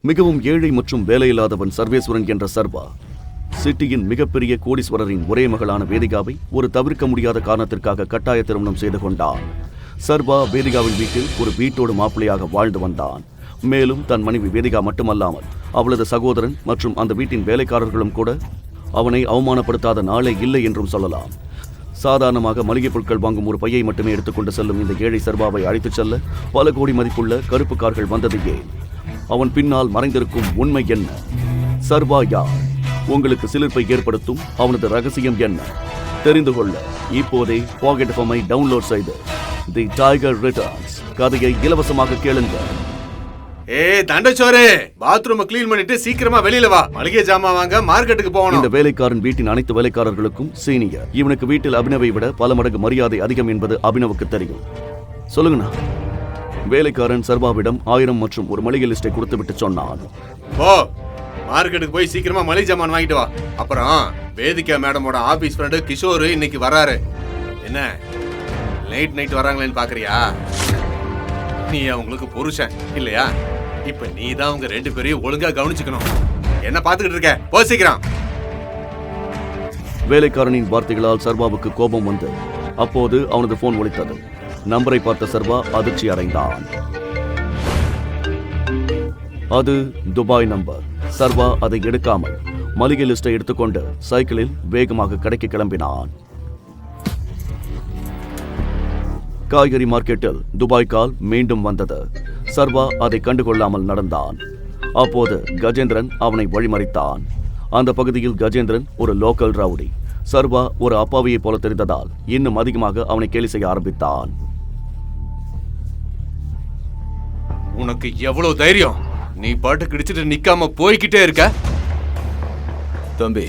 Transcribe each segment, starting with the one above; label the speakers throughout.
Speaker 1: மிகவும் ஏழை மற்றும் வேலையில்லாதவன் சர்வேஸ்வரன் என்ற சர்வா சிட்டியின் மிகப்பெரிய கோடீஸ்வரரின் ஒரே மகளான வேதிகாவை ஒரு தவிர்க்க முடியாத காரணத்திற்காக கட்டாய திருமணம் செய்து கொண்டான். சர்வா வேதிகாவின் வீட்டில் ஒரு வீட்டோடு மாப்பிள்ளையாக வாழ்ந்து வந்தான். மேலும் தன் மனைவி வேதிகா மட்டுமல்லாமல் அவளது சகோதரன் மற்றும் அந்த வீட்டின் வேலைக்காரர்களும் கூட அவனை அவமானப்படுத்தாத நாளே இல்லை என்றும் சொல்லலாம். சாதாரணமாக மளிகை பொருட்கள் வாங்கும் ஒரு பையை மட்டுமே எடுத்துக்கொண்டு செல்லும் இந்த ஏழை சர்வாவை அழைத்துச் செல்ல பல கோடி மதிப்புள்ள கருப்பு கார்கள் வந்தது ஏன்? அவன் பின்னால் மறைந்திருக்கும் உண்மை என்ன? சர்வா யார்? உங்களுக்கு சிலிர்ப்பை ஏற்படுத்தும் அவனது ரகசியம் என்ன? தெரிந்து கொள்ள இப்போதே பாக்கெட் எஃப்எம்ஐ டவுன்லோட் செய்து தி டைகர் ரிட்டர்ன்ஸ் கதையை இலவசமாக கேளுங்க.
Speaker 2: தண்டச்சோரே, பாத்ரூம் கிளீன் பண்ணிட்டு சீக்கிரமா வெளியில வா. மளிகை ஜாமான் வாங்க மார்க்கெட்டுக்கு போகணும்.
Speaker 1: இந்த வேலைக்காரன் வீட்டின் அனைத்து வேலைக்காரர்களுக்கும் சீனியர். இவனுக்கு வீட்டில் அபினவை விட பல மடங்கு மரியாதை அதிகம் என்பது அபினவுக்கு தெரியும். சொல்லுங்கண்ணா. வேலைக்காரன் சர்வாவிடம் 1000 மற்றும் ஒரு மளிகை லிஸ்டை கொடுத்து விட்டு சொன்னான்.
Speaker 2: ஓ, மார்க்கெட்டுக்கு போய் சீக்கிரமா மளிகை ஜாமான் வாங்கிட்டு வா. அப்புறம் வேதிகா மேடமோட ஆபீஸ் ஃப்ரெண்டு கிஷோர் இன்னைக்கு வராரு. என்ன நைட் வராங்களேன்னு பாக்குறியா? நீ அவங்களுக்கு புருஷன் இல்லையா? இப்ப நீ தான் அவங்க 2 பேரையும் ஒழுங்கா கவனிச்சுக்கணும். என்ன பாத்துக்கிட்டு இருக்க? போ சீக்கிரம்.
Speaker 1: வேலைக்காரனின் வார்த்தைகளால் சர்வாவுக்கு கோபம் வந்து அப்போது அவனது போன் ஒலித்தது. நம்பரை பார்த்த சர்வா அதிர்ச்சி அடைந்தான். அது துபாய் நம்பர். சர்வா அதை எடுக்காமல் மளிகை லிஸ்டை எடுத்துக்கொண்டு சைக்கிளில் வேகமாக கடைக்கு கிளம்பினான். காய்கறி மார்க்கெட்டில் துபாய் கால் மீண்டும் வந்தது. சர்வா அதை கண்டுகொள்ளாமல் நடந்தான். அப்போது கஜேந்திரன் அவனை வழிமறித்தான். அந்த பகுதியில் கஜேந்திரன் ஒரு லோக்கல் ரவுடி. சர்வா ஒரு அப்பாவியை போல தெரிந்ததால் இன்னும் அதிகமாக அவனை கேலி செய்ய ஆரம்பித்தான்.
Speaker 2: உனக்கு எவ்வளவு தைரியம்? நீ பாட்டு கிடிச்சிட்டு நிக்காம போய்கிட்டே இருக்க.
Speaker 3: தம்பி,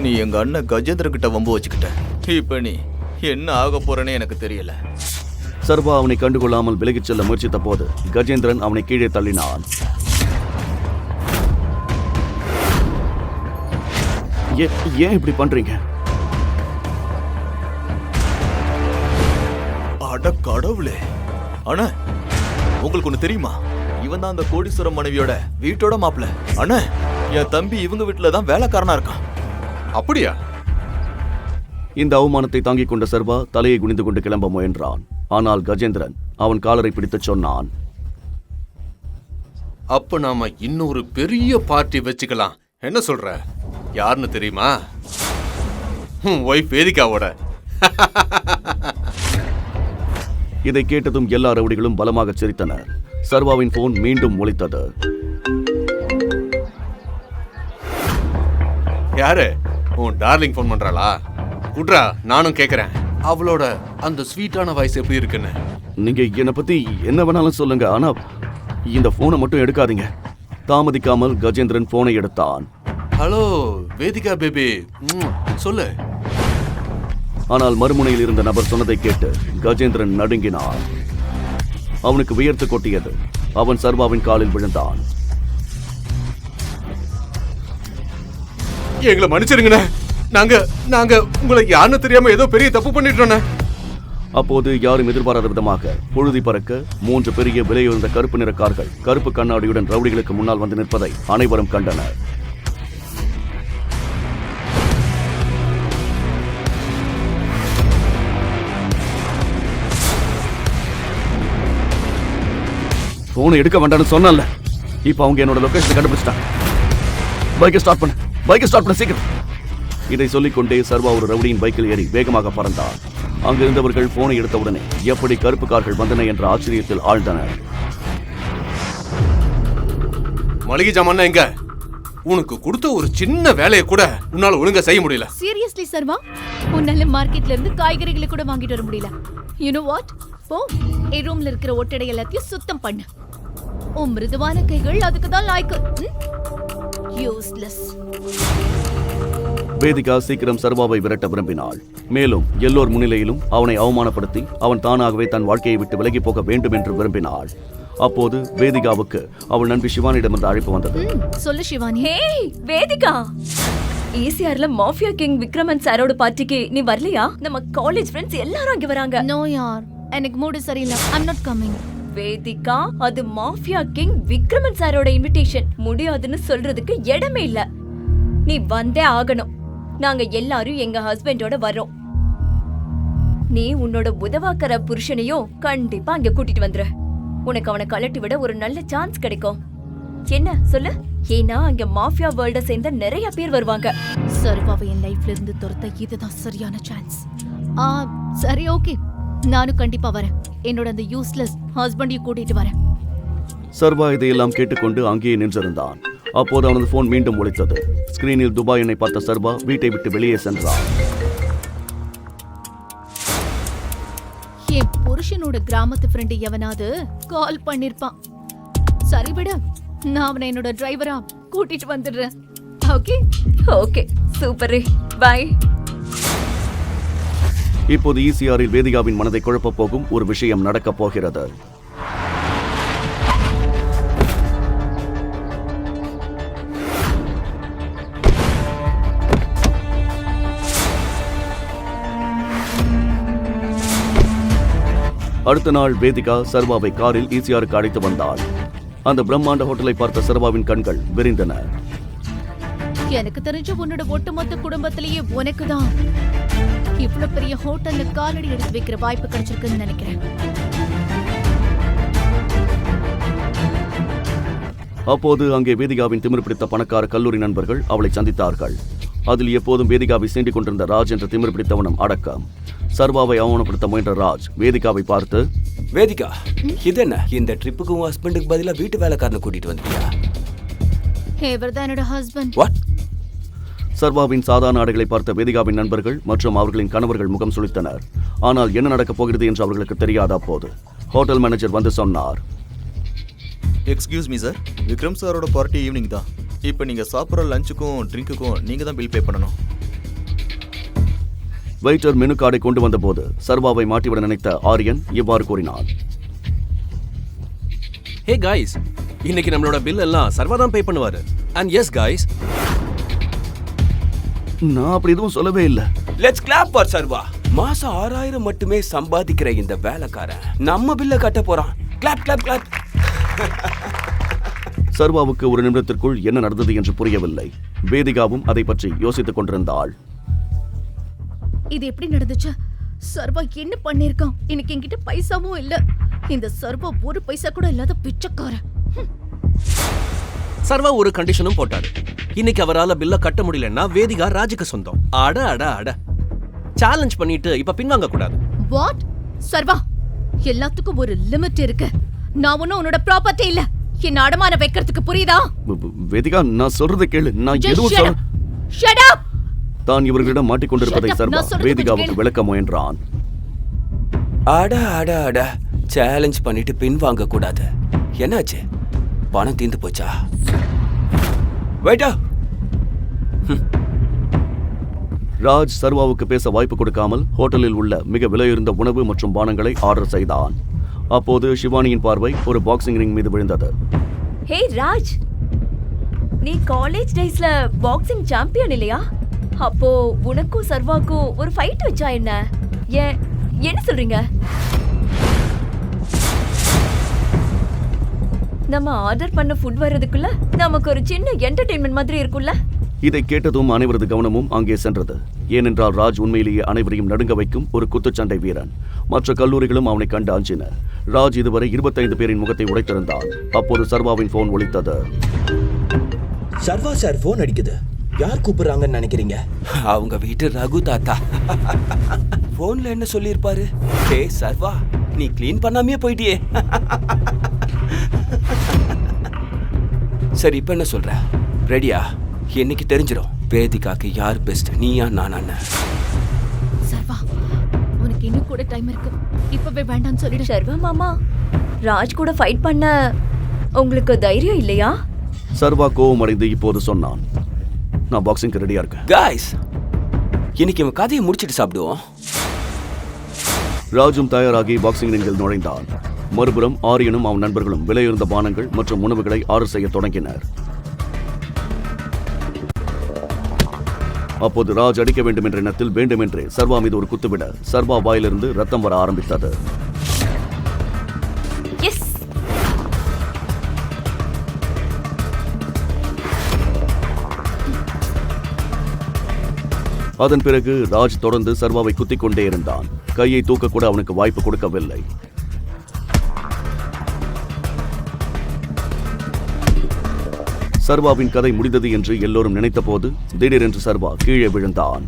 Speaker 3: நீ எங்க அண்ணன் கஜேந்திர கிட்ட வம்பு வச்சுக்கிட்ட. இப்ப நீ என்ன ஆக போறேன்னு எனக்கு தெரியல.
Speaker 1: சர்வா அவனை கண்டுகொள்ளாமல் விலகிச் செல்ல முயற்சித்த போது கஜேந்திரன் அவனை கீழே தள்ளினான். ஏன் இப்படி பண்றீங்க?
Speaker 3: அட கடவுளே! அண்ணா, உங்களுக்கு ஒண்ணு தெரியுமா? இவன் தான் அந்த கோடீஸ்வரம் மனைவியோட வீட்டோட மாப்பிள்ள. அண்ணா, என் தம்பி இவங்க வீட்டுல தான் வேலைக்காரனா இருக்கான்.
Speaker 2: அப்படியா?
Speaker 1: இந்த அவமானத்தை தாங்கிக் கொண்ட சர்வா தலையை குனிந்து கொண்டு கிளம்ப முயன்றான். ஆனால் கஜேந்திரன் அவன் காலரை பிடித்து சொன்னான்.
Speaker 2: அப்ப நாம இன்னொரு பெரிய பார்ட்டி வச்சுக்கலாம். என்ன சொல்ற? யாருன்னு தெரியுமா? ஒய்ஃப் வேதிகாவோட.
Speaker 1: இதை கேட்டதும் எல்லா ரவுடிகளும் பலமாக சிரித்தனர். சர்வாவின் போன் மீண்டும் ஒலித்தது.
Speaker 2: யாரு? உன் டார்லிங் போன் பண்றாளா? குட்ரா, நானும் கேக்குறேன். அவளோட அந்த ஸ்வீட்டான வாய்ஸ் எப்படி இருக்குன்னு.
Speaker 1: நீங்க என்னை பத்தி என்ன வேணாலும் சொல்லுங்க, ஆனா இந்த போனை மட்டும் எடுக்காதீங்க. தாமதிக்காமல் கஜேந்திரன் போனை எடுத்தான்.
Speaker 2: ஹலோ வேதிகா பேபி, சொல்லு.
Speaker 1: ஆனால் மறுமுனையில் இருந்த நபர் சொன்னதை கேட்டு கஜேந்திரன் நடுங்கினான். அவனுக்கு வியர்த்து கொட்டியது. அவன் சர்வாவின் காலில் விழுந்தான்.
Speaker 2: எங்களை மன்னிச்சிருங்கண்ணே. நாங்க உங்களை யாருன்னு தெரியாம ஏதோ பெரிய தப்பு பண்ணிட்டோண்ணே.
Speaker 1: அப்போது யாரும் எதிர்பாராத விதமாக பொழுதி பறக்க 3 பெரிய விலையுயர்ந்த கருப்பு நிற கார்கள் கருப்பு கண்ணாடியுடன் ரவுடிகளுக்கு முன்னால் வந்து நிற்பதை அனைவரும் கண்டனர். போனை எடுக்க வேண்டாம்னு சொன்னல. இப்ப அவங்க என்னோட லொகேஷனை கண்டுபிடிச்சிட்டாங்க. பைக்கை ஸ்டார்ட் பண்ண சீக்கிரம். இதை சொல்லிக்கொண்டே சர்வா ஒரு ரவுடியின் பைக்கில் ஏறி வேகமாக பறந்தான். அங்கிருந்தவர்கள் போனை எடுத்தவுடனே எப்படி கருப்பு கார்கள் வந்தன என்ற ஆச்சரியத்தில் ஆழ்ந்தனர்.
Speaker 2: மளிகை ஜாமான் எங்க? உனக்கு கொடுத்த ஒரு சின்ன வேலையை கூட உன்னால ஒழுங்கா செய்ய முடியல.
Speaker 4: சீரியஸ்லி சர்வா, உன்னால மார்க்கெட்ல இருந்து காய்கறிகளை கூட வாங்கிட்டு வர முடியல. You know what? போ, ரூம்ல இருக்கிற ஒட்டடை எல்லாத்தையும் சுத்தம் பண்ணு. உன் மிருதுவான கைகள் அதுக்கு தான் லாய்க்கு. யூஸ்லெஸ்.
Speaker 1: வேதிகா சீக்கிரம் சர்வாவை விரட்ட விரும்பினாள். மேலும் எல்லோர் முன்னிலையிலும் அவனை அவமானப்படுத்தி அவன் தானாகவே தன் வாழ்க்கையை விட்டு விலகி போக வேண்டும் என்று விரும்பினாள். அப்போது வேதிகாவுக்கு அவள் நண்பி சிவானியிடமிருந்து அழைப்பு வந்தது.
Speaker 4: சொல்லு சிவானி.
Speaker 5: ஹே வேதிகா, ஈசிஆர்ல மாஃபியா கிங் விக்ரமன் சாரோட பார்ட்டிக்கு நீ வரலையா? நம்ம காலேஜ் ஃப்ரெண்ட்ஸ் எல்லாரும் அங்க வராங்க.
Speaker 4: நோ யார், எனக்கு மூடு சரியில்லை. I'm not coming.
Speaker 5: வேதிகா, அது மாஃபியா கிங் விக்ரமன் சாரோட இன்விடேஷன். முடியாதுன்னு சொல்றதுக்கு இடமே இல்ல. நீ வந்தே ஆகணும். நாங்க எல்லாரும் எங்க ஹஸ்பண்டோட வர்றோம். நீ உன்னோட உதவாக்கற புருஷனையும் கண்டிப்பா அங்க கூட்டிட்டு வந்துரு. உனக்கு அவனை கலட்டி விட ஒரு நல்ல சான்ஸ் கிடைக்கும். என்ன சொல்லு? ஏன்னா அங்க மாஃபியா வேர்ல்ட சேர்ந்த நிறைய பேர் வருவாங்க.
Speaker 4: சர்வாவை என் லைஃப்ல இருந்து துரத்த இதுதான் சரியான சான்ஸ். சரி, ஓகே, நானும் கண்டிப்பா வரேன். என்னோட அந்த யூஸ்லெஸ் ஹஸ்பண்டையும் கூட்டிட்டு வரேன்.
Speaker 1: சர்வா இதையெல்லாம் கேட்டுக்கொண்டு அங்கேயே நின்றிருந்தான். அப்போது அவனது போன் மீண்டும் ஒலித்தது. ஸ்கிரீனில் துபாய் எண்ணை பார்த்த சர்வா வீட்டை விட்டு வெளியே சென்றான்.
Speaker 4: என் புருஷனோட கிராமத்து ஃப்ரெண்டு எவனாவது கால் பண்ணிருப்பான். சரி விடு, நான் அவனை என்னோட டிரைவரா கூட்டிட்டு வந்துடுறேன். Okay
Speaker 5: okay, super. பை.
Speaker 1: இப்போது ஈசிஆரில் வேதிகாவின் மனதை குழப்பப் போகும் ஒரு விஷயம் நடக்கப் போகிறது. அடுத்த நாள் வேதிகா சர்வாவை காரில் ஈசிஆருக்கு அழைத்து வந்தாள். அந்த பிரம்மாண்ட ஹோட்டலை பார்த்த சர்வாவின் கண்கள் விரிந்தன.
Speaker 4: எனக்கு தெரிஞ்ச உன்னோட ஒட்டுமொத்த குடும்பத்திலேயே உனக்குதான் இவ்வளவு பெரிய ஹோட்டல்ல காலடி எடுத்து வைக்கிற வாய்ப்பு கிடைச்சிருக்குன்னு நினைக்கிறேன்.
Speaker 1: அப்போது அங்கே வேதிகாவின் திமிர் பிடித்த பணக்கார கல்லூரி நண்பர்கள் அவளை சந்தித்தார்கள். அதில் எப்போதும் வேதிகாவை சீண்டிக் கொண்டிருந்த ராஜ் என்ற திமிர் பிடித்தவனும் அடக்கம். சர்வாவை அவமானப்படுத்த முயன்ற ராஜ் வேதிகாவை பார்த்து,
Speaker 6: வேதிகா, இது என்ன இந்த ட்ரிப்புக்கு உன் ஹஸ்பண்டுக்கு பதிலா வீட்டு வேலைக்காரனை கூட்டிட்டு வந்தியா?
Speaker 4: இவர்தான் என்னோட ஹஸ்பண்ட்.
Speaker 6: வாட்?
Speaker 1: சர்வாவின் சாதாரண ஆடைகளை பார்த்த வேதிகாவின் நண்பர்கள் மற்றும் அவர்களின் கணவர்கள் முகம் சுளித்தனர். ஆனால் என்ன நடக்கப் போகிறது என்று அவர்களுக்கு தெரியாத அப்போது ஹோட்டல் மேனேஜர் வந்து சொன்னார்.
Speaker 3: எக்ஸ்கியூஸ் மீ சார், விக்ரம் சாரோட பார்ட்டி ஈவினிங் தான். இப்போ நீங்கள் சாப்பிட்ற லஞ்சுக்கும் ட்ரிங்க்குக்கும் நீங்கள் தான் பில் பே பண்ணணும்.
Speaker 1: வெயிட்டர் மெனு கார்டை கொண்டு வந்தபோது சர்வாவை மாட்டிவிட நினைத்த ஆரியன் இவ்வாறு கூறினான்.
Speaker 7: ஹே காய்ஸ், இன்னைக்கு நம்மளோட பில் எல்லாம் சர்வா தான் பே பண்ணுவாரு. அண்ட் எஸ் காய்ஸ்,
Speaker 1: நான் அப்படி எதுவும் சொல்லவே இல்லை.
Speaker 6: லெட்ஸ் கிளாப் ஃபார் சர்வா. மாசம் 6000 மட்டுமே சம்பாதிக்கிற இந்த வேலைக்காரன் நம்ம பில்ல கட்ட போறான். Clap clap clap.
Speaker 1: சர்வாவுக்கு ஒரு நிமிடத்திற்குள் என்ன நடந்தது என்று புரியவில்லை. வேதிகாவும் அதை பற்றி யோசித்துக் கொண்டிருந்தாள்.
Speaker 4: இது எப்படி நடந்துச்சு? சர்வா என்ன பண்ணிருக்கான்? எனக்கு என்கிட்ட பைசாவும் இல்ல. இந்த சர்வா ஒரு பைசா கூட இல்லாத பிச்சைக்காரன்.
Speaker 7: சர்வா ஒரு கண்டிஷனும் போட்டாரு. இன்னைக்கு அவரால பில்ல கட்ட முடியலன்னா வேதிகா ராஜுக்கு சொந்தம். அட அட அட, சேலஞ்ச் பண்ணிட்டு இப்ப பின்வாங்க கூடாது.
Speaker 4: வாட்? சர்வா, எல்லாத்துக்கும் ஒரு லிமிட் இருக்கு. நான் ஒன்னும் உன்னோட ப்ராப்பர்ட்டி இல்ல. என்ன அடமான வைக்கிறதுக்கு புரியுதா?
Speaker 1: வேதிகா, நான் சொல்றதை கேளு. நான்
Speaker 4: Just
Speaker 1: எதுவும்
Speaker 4: shut up. Shut up.
Speaker 1: தான் இவர்களிடம் மாட்டிக்கொண்டிருப்பதை
Speaker 4: Shut up.
Speaker 1: சர்வா
Speaker 4: நான் சொல்றது
Speaker 1: வேதிகாவுக்கு
Speaker 4: கொஞ்சம்
Speaker 1: விளக்க முயன்றான்.
Speaker 6: அட அட அட, சேலஞ்ச் பண்ணிட்டு பின்வாங்க கூடாது. என்னாச்சு? பணம் தீந்து போச்சா? வெயிட்டா.
Speaker 1: ராஜ் சர்வாவுக்கு பேச வாய்ப்பு கொடுக்காமல் ஹோட்டலில் உள்ள மிக விலையுயர்ந்த உணவு மற்றும் பானங்களை ஆர்டர் செய்தான். அப்போது சிவானியின் பார்வை ஒரு பாக்ஸிங் ரிங் மீது விழுந்தது.
Speaker 5: ஹே ராஜ், நீ காலேஜ் டேஸ்ல பாக்ஸிங் சாம்பியன் இல்லையா? அப்போ உனக்கும் சர்வாக்கும் ஒரு ஃபைட் வச்சா என்ன? என்ன சொல்றீங்க? நம்ம ஆர்டர் பண்ண ஃபுட் வர்றதுக்குள்ள நமக்கு ஒரு சின்ன என்டர்டெயின்மெண்ட் மாதிரி இருக்கும்ல?
Speaker 1: இதை கேட்டதும் அனைவரது கவனமும் அங்கே சென்றது. ஏனென்றால் ராஜ் உண்மையிலேயே அனைவரையும் நடுங்க வைக்கும் ஒரு குத்துச்சண்டை வீரன். மற்ற கல்லூரிகளும் அவனை கண்டு அஞ்சின. ராஜ் இதுவரை 25 பேரின் முகத்தை உடைத்திருந்தான். அப்போது சர்வாவின் போன் ஒலித்தது.
Speaker 8: சர்வா சார் போன் அடிக்குது. யார் கூப்பிடுறாங்கன்னு நினைக்கிறீங்க?
Speaker 6: அவங்க வீட்டு ரகு தாத்தா. போன்ல என்ன சொல்லியிருப்பாரு? ஹே சர்வா, நீ கிளீன் பண்ணாமே போயிட்டியே. சரி, இப்ப என்ன சொல்ற? ரெடியா? இன்னைக்கு தெரிஞ்சிடும் வேதிகாக்கு யார் பெஸ்ட், நீயா நானா?
Speaker 4: சர்வா, உனக்கு இன்னும் கூட டைம் இருக்கு. இப்பவே வேண்டாம்னு சொல்லிடு.
Speaker 5: சர்வா மாமா, ராஜ் கூட ஃபைட் பண்ண உங்களுக்கு தைரியம் இல்லையா?
Speaker 1: சர்வா கோவம் அடைந்து இப்போது சொன்னான், நான் பாக்ஸிங்க்கு ரெடியா இருக்கேன்.
Speaker 6: காய்ஸ், இன்னைக்கு இவன் கதையை முடிச்சிட்டு சாப்பிடுவோம்.
Speaker 1: ராஜும் தயாராகி பாக்ஸிங் ரிங்கில் நுழைந்தான். மறுபுறம் ஆரியனும் அவன் நண்பர்களும் விலையுயர்ந்த பானங்கள் மற்றும் உணவுகளை ஆர்டர் செய்ய தொடங்கினர். அப்போது ராஜ் அடிக்க வேண்டும் என்ற எண்ணத்தில் வேண்டுமென்றே சர்வா மீது ஒரு குத்துவிட சர்வா வாயிலிருந்து ரத்தம் வர ஆரம்பித்தது.
Speaker 5: எஸ்,
Speaker 1: அதன் பிறகு ராஜ் தொடர்ந்து சர்வாவை குத்திக் கொண்டே இருந்தான். கையை தூக்க கூட அவனுக்கு வாய்ப்பு கொடுக்கவில்லை. சர்வாவின் கதை முடிந்தது என்று எல்லோரும் நினைத்தபோது திடீரென்று சர்வா கீழே விழுந்தான்.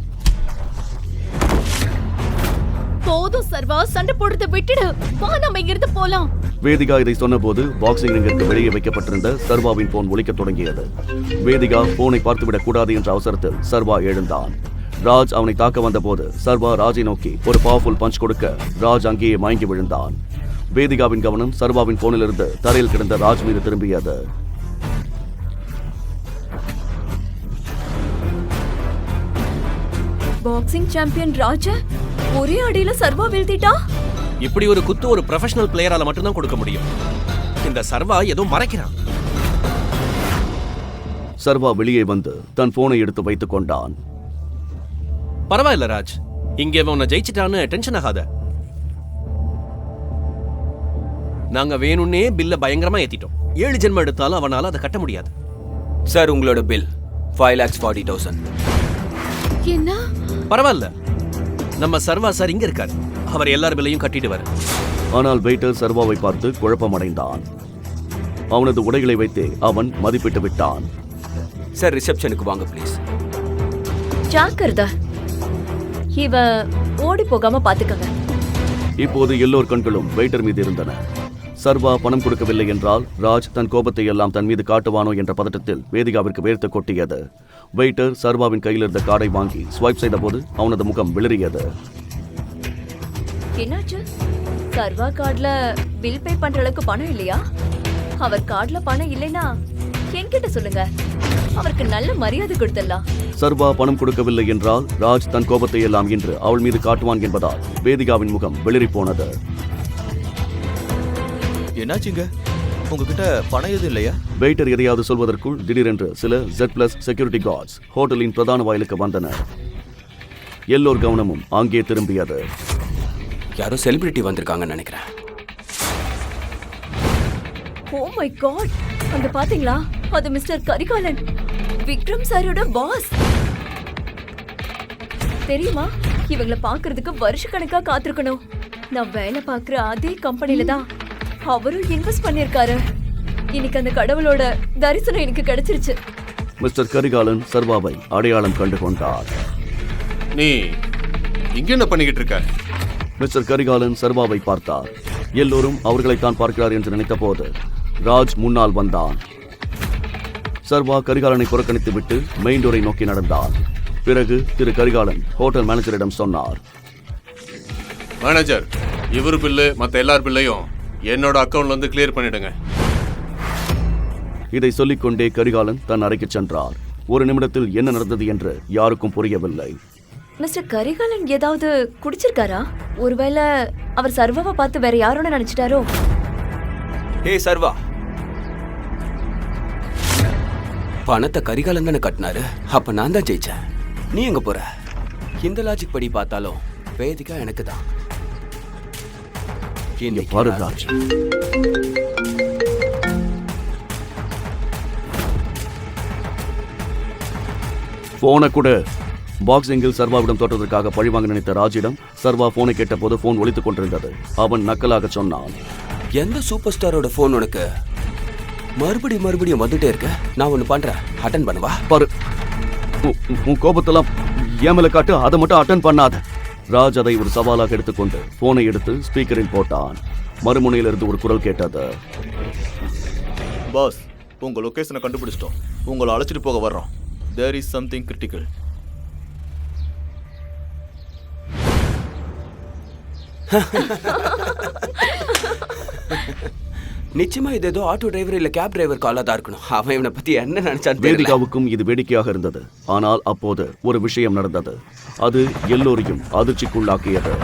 Speaker 4: போதும் சர்வா, சண்டை போடுறத விட்டுடு. வா, நம்ம இங்கிருந்து போலாம்.
Speaker 1: வேதிகா இதை சொன்னபோது பாக்ஸிங் ரிங்கிற்கு வெளியே வைக்கப்பட்டிருந்த சர்வாவின் போன் ஒலிக்கத் தொடங்கியது. வேதிகா போனை பார்த்துவிடக் கூடாது என்ற அவசரத்தில் சர்வா எழுந்தான். ராஜ் அவனை தாக்க வந்தபோது சர்வா ராஜை நோக்கி ஒரு பவர்ஃபுல் பஞ்ச் கொடுக்க ராஜ் அங்கேயே மயங்கி விழுந்தான். வேதிகாவின் கவனம் சர்வாவின் போனிலிருந்து தரையில் கிடந்த ராஜ் மீது திரும்பியது.
Speaker 5: பாக்ஸிங் சாம்பியன் ராஜ ஒரே அடியில சர்வா வீழ்த்திட்டா.
Speaker 7: இப்படி ஒரு குத்து ஒரு ப்ரொஃபஷனல் பிளேயரால மட்டும்தான் கொடுக்க முடியும். இந்த சர்வா ஏதோ மறைக்கிறான்.
Speaker 1: சர்வா வெளியே வந்து தன் போனை எடுத்து வைத்துக் கொண்டான்.
Speaker 7: பரவாயில்ல ராஜ், இங்கே உன்னை ஜெயிச்சிட்டான்னு டென்ஷன் ஆகாத. நாங்க வேணும்னே பில்ல பயங்கரமா ஏத்திட்டோம். 7 ஜென்மம் எடுத்தாலும் அவனால அதை கட்ட முடியாது.
Speaker 6: சார், உங்களோட பில் 5,40,000.
Speaker 4: என்ன?
Speaker 7: பரவாயில்ல, நம்ம சர்வா சார் இங்க இருக்காரு. அவர் எல்லார் பில்லையும் கட்டிடுவார்.
Speaker 1: ஆனால் வெயிட்டர் சர்வாவை பார்த்து குழப்பமடைந்தான். அவனது உடைகளை வைத்தே அவன் மதிப்பிட்டு விட்டான்.
Speaker 6: சார், ரிசப்ஷனுக்கு வாங்க ப்ளீஸ்.
Speaker 5: ஜாக்கிரதா, இவ ஓடி போகாம பாத்துக்கங்க.
Speaker 1: இப்போது எல்லோர் கண்களும் வெயிட்டர் மீது இருந்தன. சர்வா பணம் கொடுக்கவில்லை என்றால் ராஜ் தன் கோபத்தை எல்லாம் தன் மீது காட்டுவானோ என்ற பதட்டத்தில் வேதிகாவிற்கு வேர்த்து கொட்டியது. வெயிட்டர் சர்வாவின் கையில் இருந்த கார்டை வாங்கி ஸ்வைப் செய்தபோது அவனது முகம் விளறியது.
Speaker 5: என்னாச்சு? சர்வா கார்டுல பில் பே பண்ற அளவுக்கு பணம் இல்லையா? அவர் கார்டுல பணம் இல்லைன்னா என்கிட்ட சொல்லுங்க, அவருக்கு நல்ல மரியாதை கொடுத்துடலாம்.
Speaker 1: சர்வா பணம் கொடுக்கவில்லை என்றால் ராஜ் தன் கோபத்தை எல்லாம் இன்று அவள் மீது காட்டுவான் என்பதால் வேதிகாவின் முகம் வெளிரி போனது.
Speaker 3: என்னாச்சுங்க? உங்ககிட்ட பணம் எதுவும் இல்லையா?
Speaker 1: வெயிட்டர் எதையாவது சொல்வதற்குள் திடீரென்று சில Z+ செக்யூரிட்டி கார்ட்ஸ் ஹோட்டலின் பிரதான வாயிலுக்கு வந்தனர். எல்லோர் கவனமும் அங்கே திரும்பியது.
Speaker 6: யாரோ செலிபிரிட்டி வந்திருக்காங்கன்னு நினைக்கிறேன்.
Speaker 5: ஓ மை காட், அங்க பாத்தீங்களா? அது மிஸ்டர் கரிகாலன், விக்ரம் சாரோட பாஸ். தெரியுமா, இவங்களை பாக்குறதுக்கு வருஷக்கணக்கா காத்திருக்கணும். நான் வேலை பார்க்குற அதே கம்பெனில தான் அவரும் இன்வெஸ்ட் பண்ணிருக்காரு. இன்னைக்கு அந்த கடவுளோட தரிசனம் எனக்கு கிடைச்சிருச்சு.
Speaker 1: மிஸ்டர் கரிகாலன் சர்வாவை அடையாளம் கண்டு கொண்டார்.
Speaker 2: நீ இங்க என்ன பண்ணிக்கிட்டு இருக்க?
Speaker 1: மிஸ்டர் கரிகாலன் சர்வாவை பார்த்தார். எல்லோரும் அவர்களைத்தான் பார்க்கிறார் என்று நினைத்த போது ராஜ் முன்னால் வந்தான். சர்வா கரிகாலனை புறக்கணித்து விட்டு மெயின் டோரை நோக்கி நடந்தார். பிறகு திரு கரிகாலன் ஹோட்டல் மேனேஜரிடம் சொன்னார்.
Speaker 2: மேனேஜர், இவர் பில்லு மத்த எல்லார் பில்லையும் என்னோட அக்கவுண்ட்ல இருந்து கிளியர் பண்ணிடுங்க.
Speaker 1: இதை சொல்லிக்கொண்டே கரிகாலன் தன் அறைக்கு சென்றார். ஒரு நிமிடத்தில் என்ன நடந்தது என்று யாருக்கும் புரியவில்லை.
Speaker 5: மிஸ்டர் கரிகாலன் ஏதாவது குடிச்சிருக்காரா? ஒருவேளை அவர் சர்வாவை பார்த்து வேற யாரோன்னு நினைச்சிட்டாரோ?
Speaker 6: ஹே சர்வா, பணத்தை கரிகாலன் தானே கட்டினாரு. அப்ப நான் தான் ஜெயிச்சேன். நீ எங்க போற? இந்த லாஜிக் படி பார்த்தாலும் வேதிகா எனக்கு தான்.
Speaker 1: பாரு ராஜ், போனை கூட. பாக்ஸிங்கில் சர்வாவிடம் தோற்றதற்காக பழிவாங்க நினைத்த ராஜிடம் சர்வா போனை கேட்டபோது போன் ஒலித்துக் கொண்டிருந்தது. அவன் நக்கலாக சொன்னான்.
Speaker 6: எந்த சூப்பர் ஸ்டாரோட போன் உனக்கு மறுபடியும் வந்துட்டே இருக்க? நான் ஒண்ணு பண்றேன், அட்டன் பண்ணுவா.
Speaker 1: பாரு, உன் கோபத்தெல்லாம் ஏமல காட்டு, அதை மட்டும் அட்டன் பண்ணாத. ராஜ் அதை ஒரு சவாலாக எடுத்துக்கொண்டு போனை எடுத்து ஸ்பீக்கரில் போட்டான். மறுமுனையிலிருந்து ஒரு குரல் கேட்டது.
Speaker 3: பாஸ், உங்க லொகேஷனை கண்டுபிடிச்சிட்டோம். உங்களை அழைச்சிட்டு போக வர்றோம். There is something critical.
Speaker 6: நிச்சயமா இது ஏதோ ஆட்டோ டிரைவர் இல்ல கேப் டிரைவர் காலா தான் இருக்கணும். அவன் இவனை பத்தி என்ன நினைச்சான்?
Speaker 1: வேதிகாவுக்கும் இது வேடிக்கையாக இருந்தது. ஆனால் அப்போது ஒரு விஷயம் நடந்தது. அது எல்லோரையும் அதிர்ச்சிக்குள்ளாக்கியது.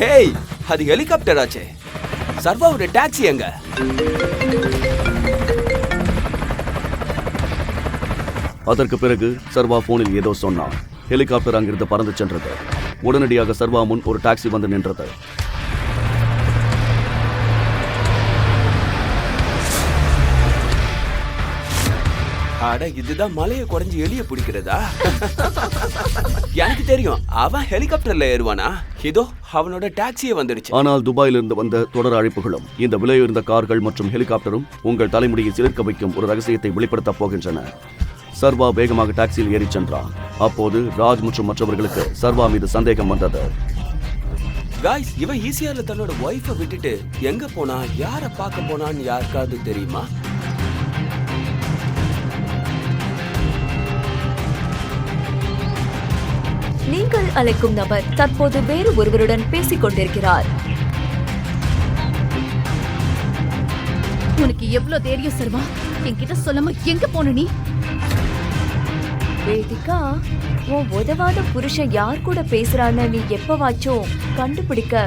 Speaker 6: ஹேய், அது ஹெலிகாப்டர் ஆச்சே. சர்வாவோட டாக்ஸி எங்க?
Speaker 1: அதற்கு பிறகு சர்வா போனில் ஏதோ சொன்னான். ஹெலிகாப்டர் அங்கிருந்து பறந்து சென்றது. உடனடியாக சர்வா முன் ஒரு டாக்ஸி வந்து நின்றது.
Speaker 6: அட இதுதான் மலையை குறைஞ்சு எலிய பிடிக்கிறதா? எனக்கு தெரியும், அவன் ஹெலிகாப்டர்ல ஏறுவானா? இதோ அவனோட டாக்ஸியே வந்துடுச்சு.
Speaker 1: ஆனால் துபாயிலிருந்து வந்த தொடர் அழைப்புகளும் இந்த விலையுயர்ந்த கார்கள் மற்றும் ஹெலிகாப்டரும் உங்கள் தலைமுடியை சிலிர்க்க வைக்கும் ஒரு ரகசியத்தை வெளிப்படுத்தப் போகின்றன. சர்வா வேகமாக டாக்ஸியில் ஏறிச் சென்றான். அப்போது ராஜ் மற்றும் மற்றவர்களுக்கு சர்வா மீது சந்தேகம் வந்தது.
Speaker 6: காய்ஸ், இவன் ஈசிஆர்ல தன்னோட ஒய்ஃபை விட்டுட்டு எங்க போனா, யார பார்க்க போனான்னு யாருக்காவது தெரியுமா?
Speaker 5: நீங்கள் அழைக்கும் நபர் தற்போது வேறு ஒருவருடன் பேசிக் கொண்டிருக்கிறார்.
Speaker 4: உனக்கு எவ்வளவு தைரியம் சர்வா? என்கிட்ட சொல்லாம எங்க போன நீ?
Speaker 5: வேதிகா, உன் உதவாத புருஷன் யார் கூட பேசுறான்னு நீ எப்பவாச்சும் கண்டுபிடிக்க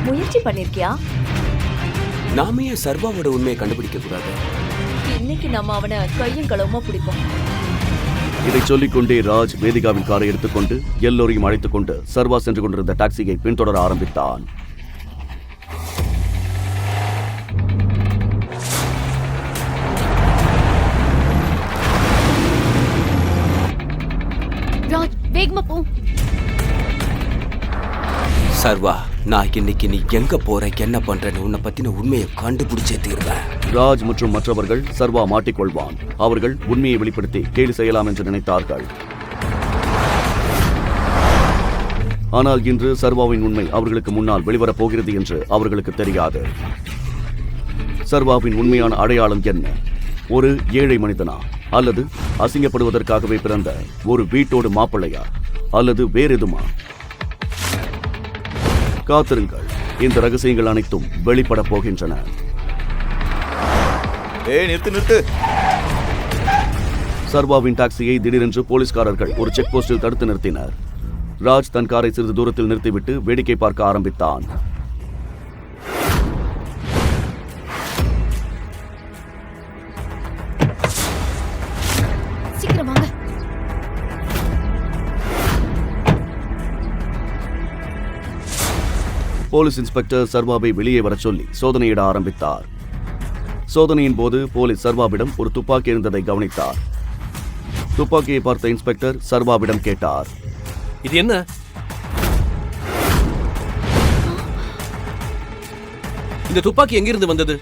Speaker 5: முயற்சி பண்ணிருக்கியா?
Speaker 6: நாம ஏன் சர்வாவோட உண்மையை கண்டுபிடிக்க கூடாது?
Speaker 5: இன்னைக்கு நம்ம அவனை கையும் களவுமா பிடிப்போம்.
Speaker 1: இதை சொல்லிக் கொண்டே ராஜ் வேதிகாவின் காரை எடுத்துக்கொண்டு எல்லோரையும் அழைத்துக் கொண்டு சர்வா சென்று கொண்டிருந்த டாக்ஸியை பின்தொடர ஆரம்பித்தான்.
Speaker 4: ராஜ், வேகமா போ.
Speaker 6: சர்வா, நான் இன்னைக்கு நீ எங்க போற, என்ன பண்றேன்னு உன்னை பத்தின உண்மையை கண்டுபிடிச்சே தீர்வேன்.
Speaker 1: ராஜ் மற்றும் மற்றவர்கள் சர்வா மாட்டிக்கொள்வான். அவர்கள் உண்மையை வெளிப்படுத்தி கேலி செய்யலாம் என்று நினைத்தார்கள். ஆனால் இன்று சர்வாவின் உண்மை அவர்களுக்கு முன்னால் வெளிவரப் போகிறது என்று அவர்களுக்கு தெரியாது. சர்வாவின் உண்மையான அடையாளம் என்ன? ஒரு ஏழை மனிதனா, அல்லது அசிங்கப்படுவதற்காகவே பிறந்த ஒரு வீட்டோடு மாப்பிள்ளையா, அல்லது வேறெதுமா? காத்திருங்கள், இந்த ரகசியங்கள் அனைத்தும் வெளிப்பட போகின்றன.
Speaker 3: நிறுத்து.
Speaker 1: சர்வாவின் டாக்ஸியை திடீரென்று போலீஸ்காரர்கள் ஒரு செக் போஸ்டில் தடுத்து நிறுத்தினர். ராஜ் தன் காரை சிறிது தூரத்தில் நிறுத்திவிட்டு வேடிக்கை பார்க்க ஆரம்பித்தான்.
Speaker 4: சீக்கிரம் வாங்க.
Speaker 1: போலீஸ் இன்ஸ்பெக்டர் சர்வாவை வெளியே வரச் சொல்லி சோதனையிட ஆரம்பித்தார். சோதனையின் போது போலீஸ் சர்வாவிடம் ஒரு துப்பாக்கி இருந்ததை கவனித்தார். துப்பாக்கியை பார்த்த இன்ஸ்பெக்டர் சர்வாவிடம் கேட்டார்,
Speaker 7: இது என்ன? இந்த துப்பாக்கி எங்கிருந்து வந்தது?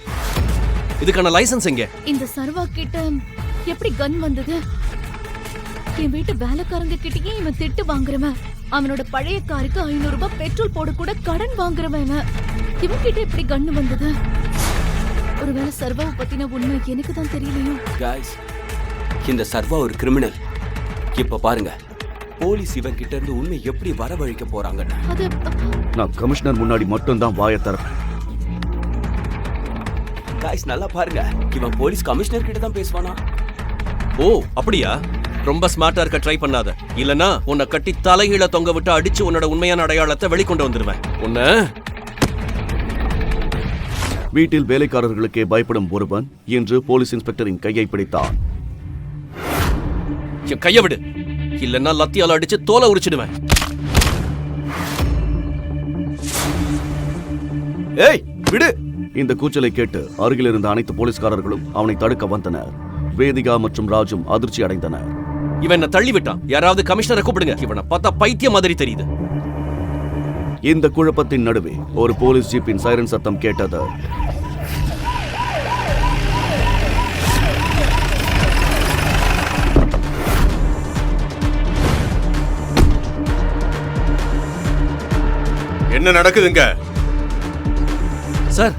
Speaker 7: இதுக்கான லைசன்ஸ் எங்க?
Speaker 4: இந்த சர்வா கிட்ட எப்படி கன் வந்தது? என் வீட்டு வேலைக்காரங்க கிட்டயே இவன் திட்டு வாங்குறவன். அவனோட பழைய காருக்கு 500 ரூபாய் பெட்ரோல் போட கூட கடன் வாங்குறவன். இவன் கிட்ட எப்படி கன் வந்தது? ஒருவேளை சர்வாவை பத்தின உண்மை எனக்கு தான் தெரியலையோ?
Speaker 6: காய்ஸ், இந்த சர்வா ஒரு கிரிமினல். இப்ப பாருங்க, போலீஸ் இவன் கிட்ட இருந்து உண்மை எப்படி வரவழைக்க போறாங்கன்னு.
Speaker 4: அது
Speaker 1: நான் கமிஷனர் முன்னாடி மட்டும்தான் வாயை தரேன்.
Speaker 6: காய்ஸ், நல்லா பாருங்க, இவன் போலீஸ் கமிஷனர் கிட்ட தான் பேசுவானா?
Speaker 7: ஓ, அப்படியா? ரொம்ப ஸ்மார்ட்டா இருக்க ட்ரை பண்ணாத, இல்லனா உன்னை கட்டி தலைகீழ தொங்க விட்டு அடிச்சு உன்னோட உண்மையான அடையாளத்தை வெளிக்கொண்டு வந்துருவேன். உன்னை
Speaker 1: வீட்டில் வேலைக்காரர்களுக்கே பயப்படும் ஒருவன் என்று போலீஸ் இன்ஸ்பெக்டரின் கையை பிடித்தான்.
Speaker 7: என் கைய விடு, இல்லன்னா லத்தியால அடிச்சு தோலை உரிச்சிடுவேன்.
Speaker 3: ஏய், விடு.
Speaker 1: இந்த கூச்சலை கேட்டு அருகில் இருந்த அனைத்து போலீஸ்காரர்களும் அவனை தடுக்க வந்தனர். வேதிகா மற்றும் ராஜும் அதிர்ச்சி அடைந்தனர்.
Speaker 7: இவன் என்ன தள்ளி விட்டான். யாராவது கமிஷனரை கூப்பிடுங்க. இவனை பார்த்தா பைத்தியம் மாதிரி தெரியுது.
Speaker 1: இந்த குழப்பத்தின் நடுவே ஒரு போலீஸ் ஜீப்பின் சைரன் சத்தம் கேட்டது.
Speaker 2: என்ன நடக்குதுங்க?
Speaker 7: சார்,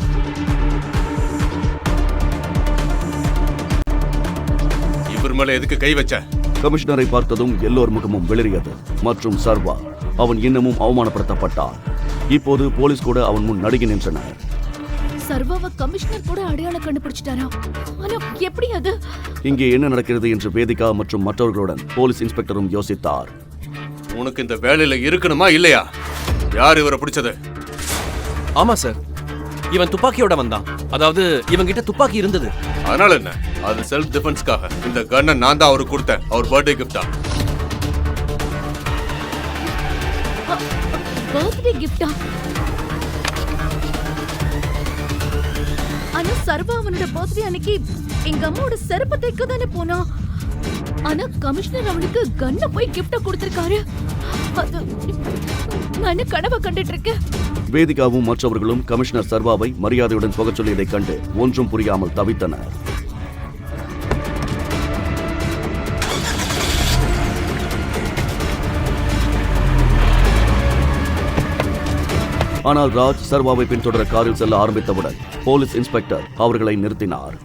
Speaker 2: இவர் மேல எதுக்கு கை வச்ச?
Speaker 1: கமிஷனரை பார்த்ததும் எல்லோர் முகமும் வெளிரியது. மற்றும் சர்வா, அவன் இன்னமும் அவமானப்படுத்தப்பட்டான். இப்போது போலீஸ் கூட அவன் முன் நடுங்கி நின்றனர்.
Speaker 4: சர்வாவை கமிஷனர் கூட அடையாளம் கண்டுபிடிச்சிட்டாரா? ஆனா எப்படி அது?
Speaker 1: இங்கே என்ன நடக்கிறது என்று வேதிகா மற்றும் மற்றவர்களுடன் போலீஸ் இன்ஸ்பெக்டரும் யோசித்தார்.
Speaker 2: உனக்கு இந்த வேலையில இருக்கணுமா இல்லையா? யார் இவரை பிடிச்சது?
Speaker 7: ஆமா சார், இவன் துப்பாக்கியோட வந்தான். அதாவது இவன் கிட்ட துப்பாக்கி இருந்தது.
Speaker 2: அதனால என்ன? அது செல்ஃப் டிஃபென்ஸ்க்காக. இந்த கன்னை நான் தான் அவருக்கு கொடுத்தேன், அவர் பர்த்டே கிஃப்டா.
Speaker 4: பர்த்டே கிஃப்டா? ஆனா சர்வா அவனோட பர்த்டே அன்னைக்கு எங்க அம்மாவோட செருப்பு தைக்க தானே போனா. ஆனா கமிஷனர் அவனுக்கு கன்ன போய் கிஃப்டா கொடுத்திருக்காரு. அது நான் என்ன கனவை கண்டுட்டு இருக்கேன்.
Speaker 1: வேதிகாவும் மற்றவர்களும் கமிஷனர் சர்வாவை மரியாதையுடன் போகச் சொல்லியதைக் கண்டு ஒன்றும் புரியாமல் தவித்தனர். ஆனால் ராஜ் சர்வாவை பின்தொடர காரில் செல்ல ஆரம்பித்தவுடன் போலீஸ் இன்ஸ்பெக்டர் அவர்களை நிறுத்தினார்.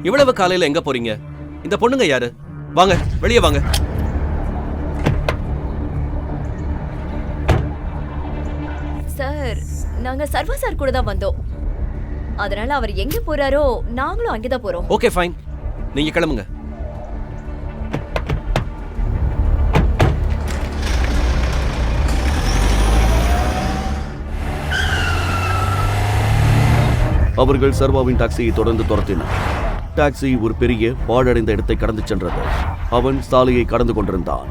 Speaker 7: இவ்வளவு காலையில எங்க போறீங்க? இந்த பொண்ணுங்க யாரு? வாங்க, வெளியே வாங்க.
Speaker 5: சார், நாங்க சர்வா சார் கூட தான் வந்தோம். அதனால அவர் எங்க போறாரோ நாங்களும் அங்கதான் போறோம்.
Speaker 7: ஓகே ஃபைன், நீங்க கிளம்புங்க.
Speaker 1: அவர்கள் சர்வாவின் டாக்ஸியை தொடர்ந்து துரத்தினர். டாக்ஸி ஒரு பெரிய பாழடைந்த இடத்தை கடந்து சென்றது. அவன் சாலையை கடந்து கொண்டிருந்தான்.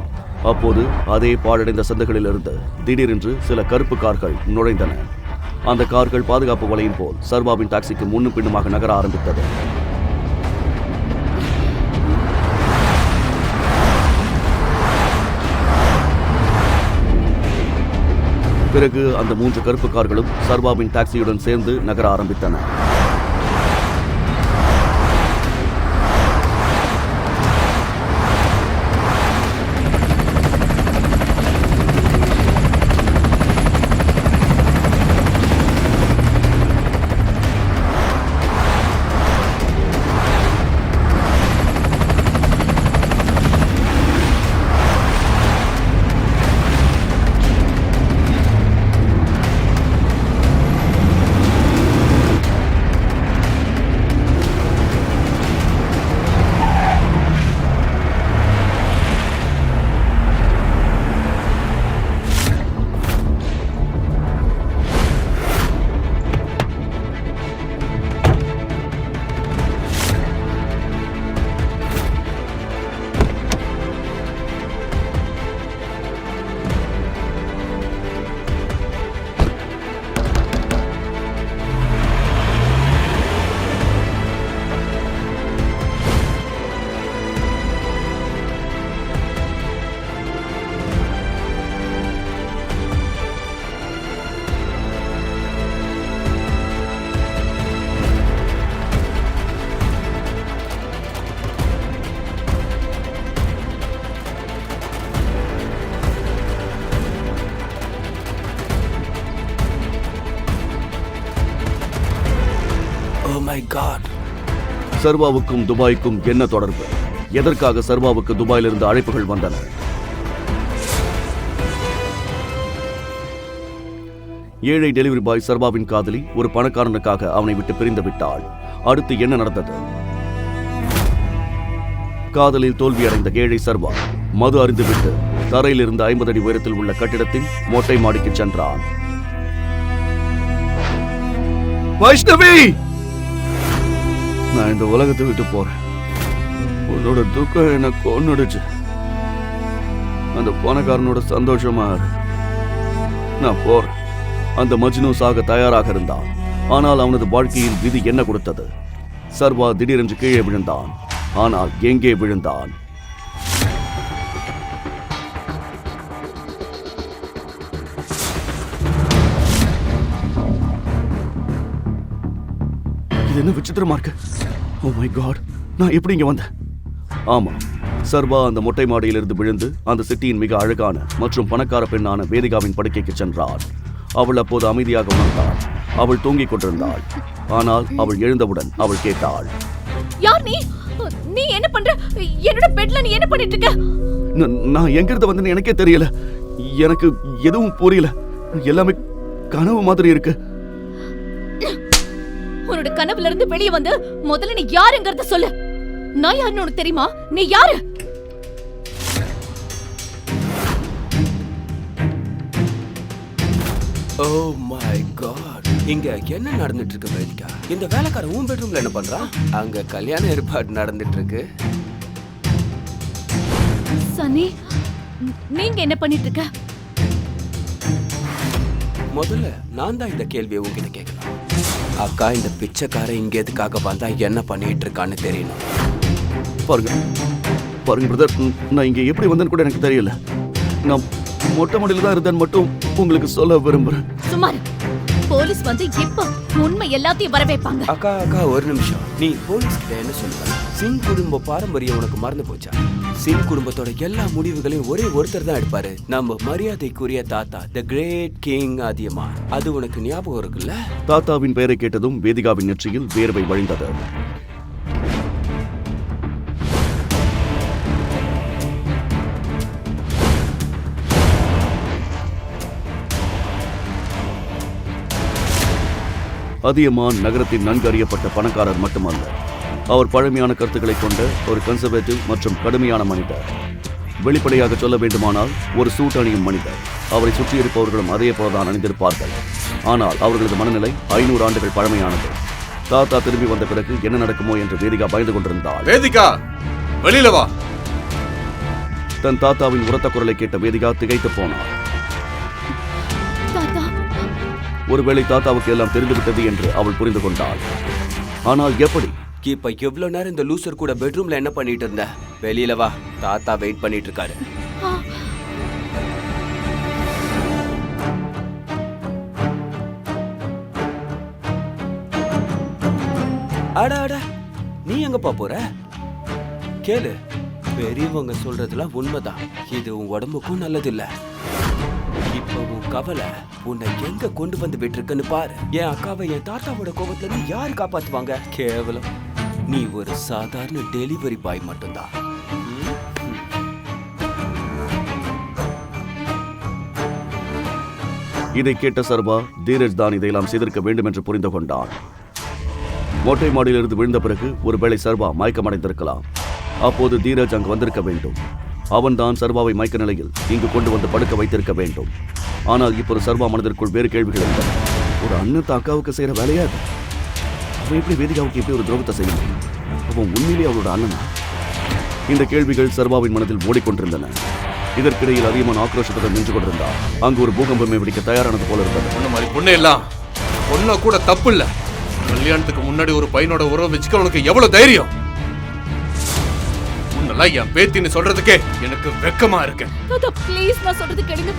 Speaker 1: அப்போது அதே பாழடைந்த சந்துகளிலிருந்து திடீரென்று சில கருப்பு கார்கள் நுழைந்தன. அந்த கார்கள் பாதுகாப்பு வலையின் போல் சர்வாவின் டாக்ஸிக்கு முன்னும் பின்னுமாக நகர ஆரம்பித்தது. பிறகு அந்த 3 கருப்பு கார்களும் சர்வாவின் டாக்ஸியுடன் சேர்ந்து நகர ஆரம்பித்தன. சர்வாவுக்கும் துபாய்க்கும் என்ன தொடர்பு? எதற்காக சர்வாவுக்கு துபாயிலிருந்து அழைப்புகள் வந்தன? ஏழை டெலிவரி பாய் சர்வாவின் காதலி ஒரு பணக்காரனுக்காக அவனை விட்டு பிரிந்து விட்டாள். அடுத்து என்ன நடந்தது? காதலில் தோல்வியடைந்த ஏழை சர்வா மது அருந்துவிட்டு தரையிலிருந்து 50 அடி உயரத்தில் உள்ள கட்டிடத்தின் மொட்டை மாடிக்கு சென்றான். வைஷ்ணவி, நான் இந்த உலகத்தை விட்டு போறேன். உன்னோட துக்கம் என்ன கொன்னுடுச்சு. அந்த பணக்காரனோட சந்தோஷமா இரு. நான் போறேன். அந்த மஜ்னு சாக தயாராக இருந்தான். ஆனால் அவனது வாழ்க்கையில் விதி என்ன கொடுத்தது? சர்வா திடீரென்று கீழே விழுந்தான். ஆனால் எங்கே விழுந்தான்? இது என்ன விசித்திரமா இருக்கு. ஓ மை காட், நான் எப்படி இங்க வந்தேன்? ஆமா, சர்வா அந்த மொட்டை மாடியிலிருந்து விழுந்து அந்த சிட்டியின் மிக அழகான மற்றும் பணக்கார பெண்ணான வேதிகாவின் படுக்கைக்கு சென்றாள். அவள் அப்போது அமைதியாக உணர்ந்தாள். அவள் தூங்கிக் கொண்டிருந்தாள். ஆனால் அவள் எழுந்தவுடன் அவள் கேட்டாள்,
Speaker 4: யார் நீ? நீ என்ன பண்ற? என்னோட பெட்ல நீ என்ன பண்ணிட்டு இருக்க?
Speaker 1: நான் எங்கிருந்து வந்தேன்னு எனக்கே தெரியல. எனக்கு எதுவும் புரியல. எல்லாமே கனவு மாதிரி இருக்கு.
Speaker 4: உன்னோட கனவுல இருந்து வெளியே வந்து முதல்ல நீ யாருங்கறத சொல்லு. நான் யாருன்னு உனக்கு தெரியுமா? நீ யாரு?
Speaker 6: ஓ மை காட், இங்க என்ன நடந்துட்டு இருக்கு வேதிகா? இந்த வேலைக்கார உன் பெட்ரூம்ல என்ன பண்றான்? அங்க கல்யாண ஏற்பாடு நடந்துட்டு இருக்கு.
Speaker 4: சனி, நீங்க என்ன பண்ணிட்டு இருக்க?
Speaker 6: முதல்ல நான் தான் இந்த கேள்வியை உங்ககிட்ட கேட்கலாம். அக்கா, இந்த பிச்சைக்காரன் இங்க எதுக்காக வந்தா என்ன பண்ணிட்டு இருக்கான்னு தெரியணும்.
Speaker 1: பாருங்க பாருங்க பிரதர், நான் இங்க எப்படி வந்தேன்னு கூட எனக்கு தெரியல. நான் மொட்டை மாடியில தான் இருந்தேன்னு மட்டும் உங்களுக்கு சொல்ல விரும்புறேன்.
Speaker 4: சுமார் போலீஸ் வந்து இப்ப உண்மை எல்லாத்தையும் வரவேப்பாங்க.
Speaker 6: அக்கா அக்கா, ஒரு நிமிஷம். நீ போலீஸ் கிட்ட என்ன சொல்லுவ? சிங் குடும்ப பாரம்பரியம் உனக்கு மறந்து போச்சா? சிங் குடும்பத்தோட எல்லா முடிவுகளையும் ஒரே ஒருத்தர் தான் எடுப்பாரு. நம்ம மரியாதைக்குரிய தாத்தா, தி கிரேட் கிங் அதியமான். அது உனக்கு ஞாபகம் இருக்குல்ல?
Speaker 1: தாத்தாவின் பெயரை கேட்டதும் வேதிகாவின் நெற்றியில் வேர்வை வழிந்தது. அதியமான் நகரத்தின் நன்கு அறியப்பட்ட பணக்காரர் மட்டுமல்ல, அவர் பழமையான கருத்துக்களை கொண்ட ஒரு கன்சர்வேட்டிவ் மற்றும் கடுமையான மனிதர். வெளிப்படையாக சொல்ல வேண்டுமானால் ஒரு சூட் அணியும் மனிதர். அவரை சுற்றியிருப்பவர்களும் அதே போலதான் அணிந்திருப்பார்கள். ஆனால் அவர்களது மனநிலை 500 ஆண்டுகள் பழமையானது. தாத்தா திரும்பி வந்த பிறகு என்ன நடக்குமோ என்று வேதிகா பயந்து கொண்டிருந்தாள்.
Speaker 2: வேதிகா, வெளியில வா.
Speaker 1: தன் தாத்தாவின் உரத்த குரலை கேட்ட வேதிகா திகைத்து போனார்.
Speaker 4: தாத்தா,
Speaker 1: ஒருவேளை தாத்தாவுக்கு எல்லாம் தெரிந்துவிட்டது என்று அவள் புரிந்து கொண்டாள். ஆனால் எப்படி?
Speaker 6: இப்ப எவ்வளவு நேரம் இந்த லூசர் கூட பெட்ரூம்ல என்ன பண்ணிட்டு இருந்த? வெளியில வா, தாத்தா வெயிட் பண்ணிட்டு இருக்காரு. அட அட, நீ எங்கப்பா போற? கேளு, பெரியவங்க சொல்றதுலாம் உண்மைதான். இது உன் உடம்புக்கும் நல்லது இல்ல. இப்ப உன் கவலை உன்னை எங்க கொண்டு வந்து விட்டுருக்குன்னு பாரு. என் அக்காவை என் தாத்தாவோட கோபத்துல இருந்து யாரு காப்பாத்துவாங்க? கேவலம், நீ ஒரு சாதாரண டெலிவரி பாய் மட்டும்தான்.
Speaker 1: இதை கேட்ட சர்வா, தீரஜ் தான் இதையெல்லாம் செய்திருக்க வேண்டும் என்று புரிந்து கொண்டான். மொட்டை மாடியிலிருந்து விழுந்த பிறகு ஒருவேளை சர்வா மயக்கமடைந்திருக்கலாம். அப்போது தீரஜ் அங்கு வந்திருக்க வேண்டும். அவன்தான் சர்வாவை மயக்க நிலையில் இங்கு கொண்டு வந்து படுக்க வைத்திருக்க வேண்டும். ஆனால் இப்போது சர்வா மனதிற்குள் வேறு கேள்விகள் இருந்தன. ஒரு அண்ணன் அக்காவுக்கு செய்யற வேலையா அது? அவன் எப்படி வேதிகாவுக்கு எப்படி ஒரு துரோகத்தை செய்ய முடியும்? அவன் உண்மையிலேயே அவளோட அண்ணனா? இந்த கேள்விகள் சர்வாவின் மனதில் ஓடிக்கொண்டிருந்தன. இதற்கிடையில் அதிகமான ஆக்ரோஷத்துடன் நின்று கொண்டிருந்தார். அங்கு ஒரு பூகம்பமே வெடிக்க தயாரானது போல இருந்தது.
Speaker 2: இந்த மாதிரி பொண்ணு எல்லாம் பொண்ண கூட தப்பு இல்ல. கல்யாணத்துக்கு முன்னாடி ஒரு பையனோட உறவு வச்சுக்க உனக்கு எவ்வளவு தைரியம்? உன்னெல்லாம் என் பேத்தின்னு சொல்றதுக்கே எனக்கு வெக்கமா இருக்கு.
Speaker 4: தாத்தா ப்ளீஸ், நான் சொல்றது கேளுங்க.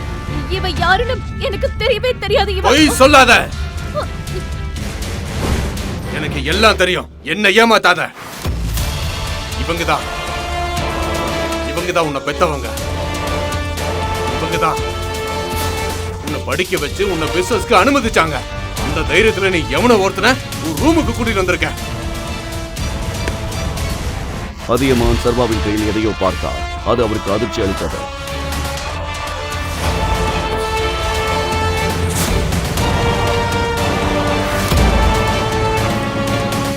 Speaker 4: இவ யாருன்னு எனக்கு தெரியவே தெரியாது.
Speaker 2: பொய் சொல்லாத. எனக்கு எல்லாம் தெரியும். என்ன ஏமாத்தாத. இவங்கதான் உன்னை பெத்தவங்க. இவங்கதான் உன்னை படிக்க வச்சு உன்னை பிசினஸ்க்கு அனுமதிச்சாங்க. அந்த தைரியத்துல நீ எவனை ஒருத்தன ஒரு ரூமுக்கு கூட்டிட்டு வந்திருக்க.
Speaker 1: அதியமான் சர்வாவின் கையில் எதையோ பார்த்தார். அது அவருக்கு அதிர்ச்சி அளித்தது.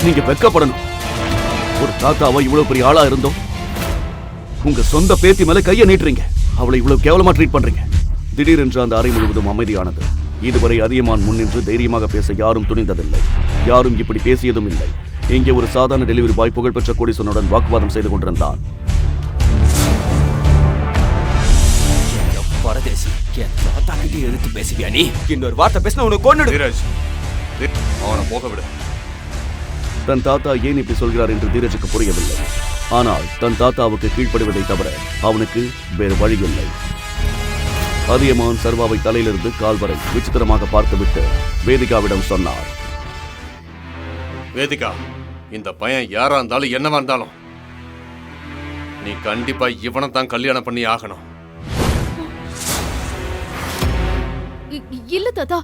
Speaker 1: நீங்க வெட்கப்படணும். ஒரு தாத்தாவா இவ்வளவு பெரிய ஆளா இருந்தோம் உங்க சொந்த பேத்தி மேல கையை நீட்டுறீங்க. அவளை இவ்வளவு கேவலமா ட்ரீட் பண்றீங்க. திடீரென்று அந்த அறை முழுவதும் அமைதியானது. இதுவரை அதியமான் முன்னின்று தைரியமாக பேச யாரும் துணிந்ததில்லை. யாரும் இப்படி பேசியதும் இல்லை. இங்கே ஒரு சாதாரண டெலிவரி பாய் புகழ்பெற்ற கோடீஸ்வரனுடன் வாக்குவாதம் செய்து கொண்டிருந்தான்.
Speaker 6: பரதேசி, என் தாத்தா கிட்ட எதிர்த்து பேசுவியா நீ? இன்னொரு வார்த்தை பேசினா உனக்கு கொன்னுடு.
Speaker 2: தீரஜ், அவனை போக விடு.
Speaker 1: தன் தாத்தா ஏன் இப்படி சொல்கிறார் என்று தீரஜுக்கு புரியவில்லை. ஆனால் தன் தாத்தாவுக்கு கீழ்ப்படிவதை தவிர அவனுக்கு வேறு வழி இல்லை. அதியமான் சர்வாவை தலையிலிருந்து கால் வரை விசித்திரமாக பார்த்துவிட்டு வேதிகாவிடம் சொன்னார்.
Speaker 2: வேதிகா, இந்த பையன் யாரா இருந்தாலும் என்னவா இருந்தாலும் நீ கண்டிப்பா இவனை தான் கல்யாணம் பண்ணி ஆகணும்.
Speaker 4: இல்ல தாத்தா,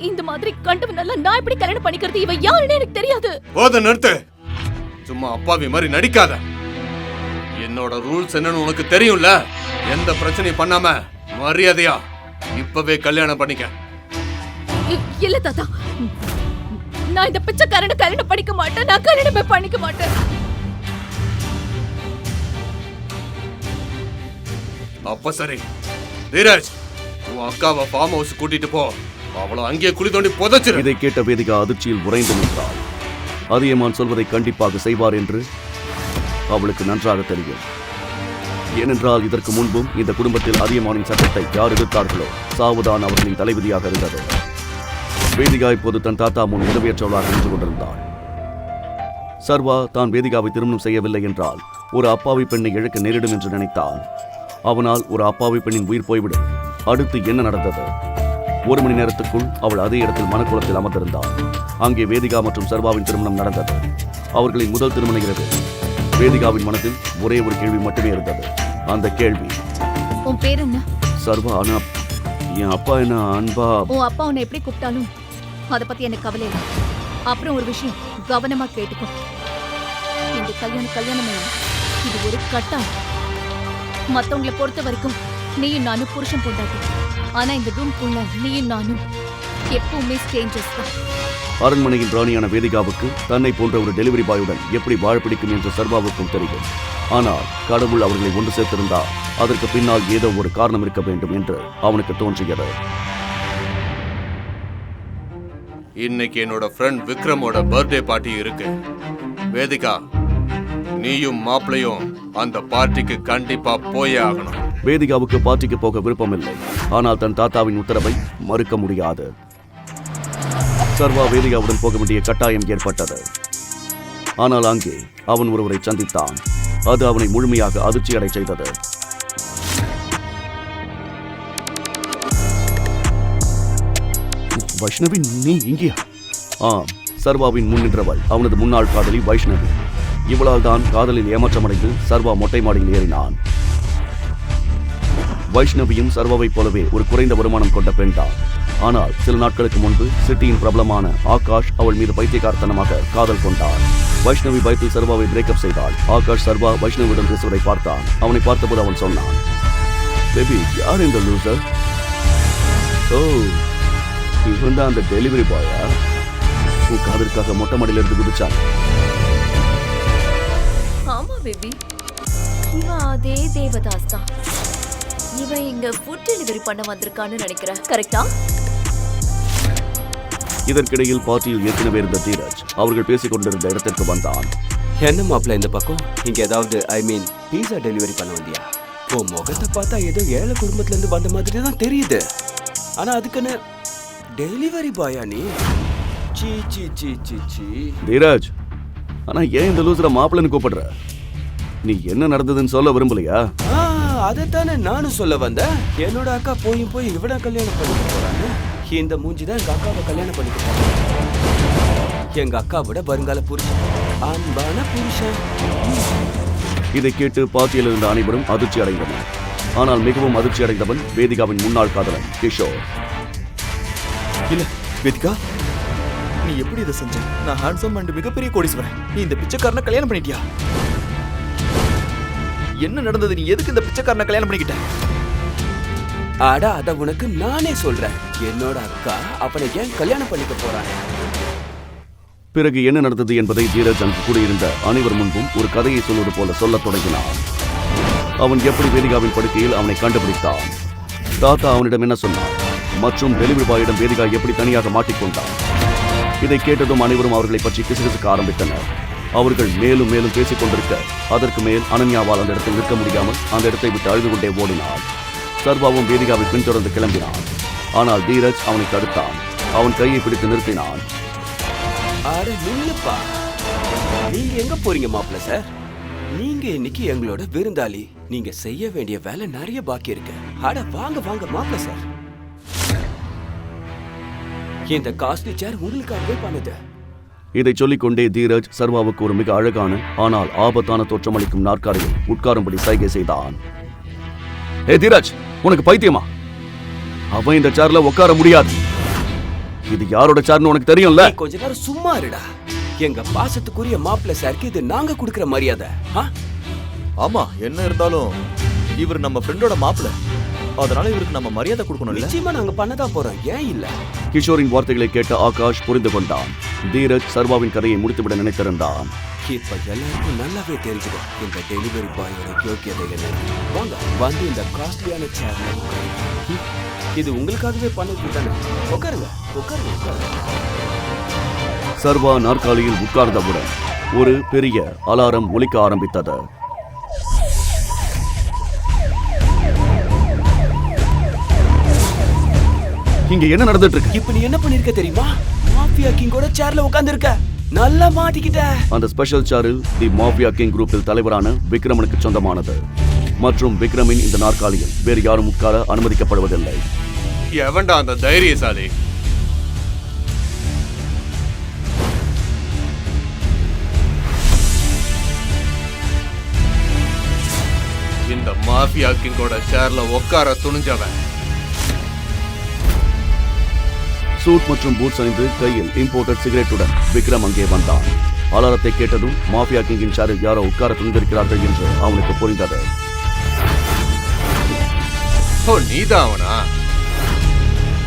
Speaker 4: இந்த மாதிரி கண்டவனால நான் எப்படி கல்யாணம் பண்ணிக்கிறது? இவ யாருன்னு எனக்கு தெரியாது.
Speaker 2: போத நிறுத்து. சும்மா அப்பாவி மாதிரி நடிக்காத. என்னோட ரூல்ஸ் என்னன்னு உனக்கு தெரியும்ல. எந்த பிரச்சனையும் பண்ணாம மரியாதையா இப்பவே கல்யாணம் பண்ணிக்க.
Speaker 4: இல்ல தாத்தா, நான் இந்த பிச்சைக்காரனை கல்யாணம் பண்ணிக்க மாட்டேன். நான் கல்யாணமே பண்ணிக்க மாட்டேன்.
Speaker 2: அப்ப சரி தீரஜ், உன் அக்காவை ஃபார்ம் ஹவுஸ் கூட்டிட்டு போ. அவளை அங்கேயே குழி தோண்டி புதைச்சிரு.
Speaker 1: இதை கேட்ட வேதிகா அதிர்ச்சியில் உறைந்து நின்றாள். அதியமான் சொல்வதை கண்டிப்பாக செய்வார் என்று அவளுக்கு நன்றாக தெரியும். ஏனென்றால் இதற்கு முன்பும் இந்த குடும்பத்தில் அதியமானின் சட்டத்தை யார் எதிர்த்தார்களோ சாவுதான் அவர்களின் தலைவிதியாக இருந்தது. வேதிகா இப்போது தன் தாத்தா முன் உதவியற்றவளாக நின்று கொண்டிருந்தாள். சர்வா தான் வேதிகாவை திருமணம் செய்யவில்லை என்றால் ஒரு அப்பாவி பெண்ணை இழக்க நேரிடும் என்று நினைத்தான். அவனால் ஒரு அப்பாவி பெண்ணின் உயிர் போய்விடும். அடுத்து என்ன நடந்தது? 1 மணி நேரத்துக்குள் அவள் அதே இடத்தில் மனக்குளத்தில் அமர்ந்திருந்தாள். அங்கே வேதிகா மற்றும் சர்வாவின் திருமணம் நடந்தது. அவர்களின் முதல் திருமண இரவு. வேதிகாவின் மனதில் ஒரே ஒரு கேள்வி மட்டுமே இருந்தது. அந்த கேள்வி,
Speaker 4: உன் பேர் என்ன?
Speaker 1: சர்வா. ஆனா என் அப்பா என்ன அன்பா?
Speaker 4: உன் அப்பா உன்னை எப்படி கூப்பிட்டாலும் அதை பத்தி எனக்கு கவலை இல்லை. அப்புறம் ஒரு விஷயம் கவனமா கேட்டுக்கோ. இந்த கல்யாணம் இல்லை. இது ஒரு கட்டாயம். மத்தவங்களை பொறுத்த வரைக்கும் நீயும் நானும் புருஷன் பொண்டாட்டி. ஆனா இந்த ரூம்குள்ள நீயும் நானும் எப்பவுமே ஸ்ட்ரேஞ்சர்ஸ் தான்.
Speaker 1: அரண்மனையின் ராணியான வேதிகாவுக்கு தன்னை போன்ற ஒரு டெலிவரி பாயுடன் எப்படி வாழ பிடிக்கும் என்று சர்வாவுக்கும் தெரியும். ஆனால் கடவுள் அவர்களை ஒன்று சேர்த்திருந்தால் அதற்கு பின்னால் ஏதோ ஒரு காரணம் இருக்க வேண்டும் என்று அவனுக்கு தோன்றியது.
Speaker 2: இன்னைக்கு என்னோட ஃப்ரெண்ட் விக்ரமோட பர்த்டே பார்ட்டி இருக்கு. வேதிகா, நீயும் மாப்பிளையும் அந்த பார்ட்டிக்கு கண்டிப்பா போயே ஆகணும்.
Speaker 1: வேதிகாவுக்கு பார்ட்டிக்கு போக விருப்பமில்லை. ஆனால் தன் தாத்தாவின் உத்தரவை மறுக்க முடியாது. சர்வா வேதிகாவுடன் போக வேண்டிய கட்டாயம் ஏற்பட்டது. ஆனால் அங்கே அவன் ஒருவரை சந்தித்தான். அது அவனை முழுமையாக அதிர்ச்சியடை செய்தது. வைஷ்ணவி, நீ இங்கேயா? ஆம், சர்வாவின் முன் நின்றவள் அவனது முன்னாள் காதலி வைஷ்ணவி. இவளால் தான் காதலில் ஏமாற்றமடைந்து சர்வா மொட்டை மாடியில் ஏறினான். வைஷ்ணவியும் சர்வாவைப் போலவே ஒரு குறைந்த வருமானம் கொண்ட பெண்தான். ஆனால் சில நாட்களுக்கு முன்பு சிட்டியின் பிரபலமான ஆகாஷ் அவள் மீது பைத்தியக்காரத்தனமாக காதல் கொண்டார். வைஷ்ணவி பயத்தில் சர்வாவை பிரேக்கப் செய்தாள். ஆகாஷ் சர்வா வைஷ்ணவியிடம் பேசுவதை பார்த்தான். அவனை பார்த்தபோது அவன் சொன்னான், பேபி, யார் இந்த லூசர்? ஓ, இவன் தான் அந்த டெலிவரி பாயா? உன் காதலுக்காக மொட்டை மாடியிலிருந்து குதிச்சான்.
Speaker 5: ஆமா பேபி, இவன் அதே தேவதாஸ் தான். இவன் இங்க ஃபுட் டெலிவரி பண்ண வந்திருக்கான்னு நினைக்கிறேன். கரெக்டா?
Speaker 1: இதற்கிடையில் பார்ட்டியில் ஏற்கனவே இருந்த தீரஜ் அவர்கள் பேசிக் கொண்டிருந்த இடத்திற்கு வந்தான்.
Speaker 6: என்ன மாப்பிள்ள இந்த பக்கம்? இங்க ஏதாவது பீஸா டெலிவரி பண்ண வந்தியா? உன் முகத்தை பார்த்தா ஏதோ ஏழை குடும்பத்துல இருந்து வந்த மாதிரி தான் தெரியுது. ஆனா அதுக்குன்னு டெலிவரி பாயா நீ? சீ சீ சீ சீ சீ.
Speaker 1: தீரஜ், ஆனா ஏன் இந்த லூசரை மாப்பிள்ளைன்னு கூப்பிடுற? நீ என்ன நடந்ததுன்னு சொல்ல விரும்பலையா?
Speaker 6: அதைத்தானே நானும் சொல்ல வந்தேன். என்னோட அக்கா போய் இவட கல்யாணம் பண்ணிக்க போறாங்க. இந்த மூஞ்சி தான் எங்க அக்காவை கல்யாணம் பண்ணிக்க போறாங்க. எங்க அக்காவோட வருங்கால புருஷன், அன்பான புருஷன்.
Speaker 1: இதை கேட்டு பார்ட்டியில் இருந்த அனைவரும் அதிர்ச்சி அடைந்தனர். ஆனால் மிகவும் அதிர்ச்சி அடைந்தவன் வேதிகாவின் முன்னாள் காதலன் கிஷோர்.
Speaker 3: இல்ல வேதிகா, நீ எப்படி இதை செஞ்ச? நான் ஹேண்ட்ஸம் அண்ட் மிகப்பெரிய கோடீஸ்வரன். நீ இந்த பிச்சைக்காரனை கல்யாணம் பண்ணிட்டியா? என்ன நடந்தது? நீ எதுக்கு இந்த பிச்சைக்காரனை கல்யாணம் பண்ணிக்கிட்ட?
Speaker 6: அட, அத உனக்கு நானே சொல்றேன். என்னோட அக்கா அவனை ஏன் கல்யாணம் பண்ணிக்க போறாங்க?
Speaker 1: பிறகு என்ன நடந்தது என்பதை தீரஜ் அங்கு கூடியிருந்த அனைவர் முன்பும் ஒரு கதையை சொல்வது போல சொல்லத் தொடங்கினான். அவன் எப்படி வேதிகாவின் படுக்கையில் அவனை கண்டுபிடித்தான், தாத்தா அவனிடம் என்ன சொன்னான், மற்றும் டெலிவரி பாயிடம் வேதிகா எப்படி தனியாக மாட்டிக்கொண்டான். இதை கேட்டதும் அனைவரும் அவர்களை பற்றி கிசுகிசுக்க ஆரம்பித்தனர். அவர்கள் மேலும் மேலும் பேசிக் கொண்டிருக்க அதற்கு மேல் அனன்யாவால் அந்த இடத்தில் நிற்க முடியாமல் அந்த இடத்தை விட்டு அழுது கொண்டே ஓடினான். சர்வாவும் வேதிகாவை பின்தொடர்ந்து கிளம்பினான். ஆனால் தீரஜ் அவனை தடுத்தான். அவன் கையை பிடித்து நிறுத்தினான்.
Speaker 6: அட நில்லுப்பா, நீங்க எங்க போறீங்க மாப்பிள்ள சார்? நீங்க இன்னைக்கு எங்களோட விருந்தாளி. நீங்க செய்ய வேண்டிய வேலை நிறைய பாக்கி இருக்கு. அட வாங்க வாங்க மாப்பிள்ள சார். இந்த காஸ்ட்லி சேர் உங்களுக்காகவே பண்ணுது.
Speaker 1: இதை சொல்லிக்கொண்டே தீரஜ் சர்வாவுக்கு ஒரு மிக அழகான ஆனால் ஆபத்தான தோற்றமளிக்கும் நாற்காலியில் உட்காரும்படி சைகை செய்தான். ஏ தீரஜ், உனக்கு பைத்தியமா? அவன் இந்த சேர்ல உட்கார முடியாது. இது யாரோட சேர்னு உனக்கு தெரியும்ல?
Speaker 6: கொஞ்ச நேரம் சும்மா இருடா. எங்க பாசத்துக்குரிய மாப்பிள்ள சாருக்கு இது நாங்க கொடுக்கிற மரியாதை.
Speaker 3: ஆமா, என்ன இருந்தாலும் இவர் நம்ம ஃப்ரெண்டோட மாப்பிள்ள. அதனால இவருக்கு நம்ம மரியாதை கொடுக்கணும்.
Speaker 6: நிச்சயமா நாங்க பண்ணதான் போறோம். ஏன் இல்ல?
Speaker 1: கிஷோரின் வார்த்தைகளை கேட்ட ஆகாஷ் புரிந்து கொண்டான். தீரஜ் சர்வாவின் கதையை முடித்துவிட நினைத்திருந்தான்.
Speaker 6: இப்ப எல்லாருக்கும் நல்லாவே தெரிஞ்சுடும் இந்த டெலிவரி பாயோட யோக்கியதை என்ன. வாங்க வந்து இந்த காஸ்ட்லியான சேர்ல இது உங்களுக்காகவே பண்ணது தானே. உட்காருங்க உட்காருங்க உட்காருங்க.
Speaker 1: சர்வா நாற்காலியில் உட்கார்ந்தவுடன் ஒரு பெரிய அலாரம் ஒலிக்க ஆரம்பித்தது. இங்க என்ன நடந்துட்டு இருக்கு?
Speaker 6: இப்ப நீ என்ன பண்ணிருக்க தெரியுமா? மாஃபியா கிங்கோட சேர்ல உட்கார்ந்திருக்க. நல்லா மாட்டிக்கிட்ட.
Speaker 1: அந்த ஸ்பெஷல் சேரில் தி மாஃபியா கிங் குரூப்பில் தலைவரான விக்ரமனுக்கு சொந்தமானது. மற்றும் விக்ரமின் இந்த நாற்காலியில் வேறு யாரும் உட்கார அனுமதிக்கப்படுவதில்லை.
Speaker 2: எவன்டா அந்த தைரியசாலி? இந்த மாஃபியா கிங்கோட சேர்ல உட்கார துணிஞ்சவன்.
Speaker 1: சூட் மற்றும் பூட்ஸ் அணிந்து கையில் இம்போர்ட்டட் சிகரெட்டுடன் விக்ரம் அங்கே வந்தான். அலாரத்தை கேட்டதும் மாஃபியா கிங்கின் சேரில் யாரோ உட்கார துணிந்திருக்கிறார்கள் என்று அவனுக்கு புரிந்தது.
Speaker 2: ஓ, நீதான் அவனா?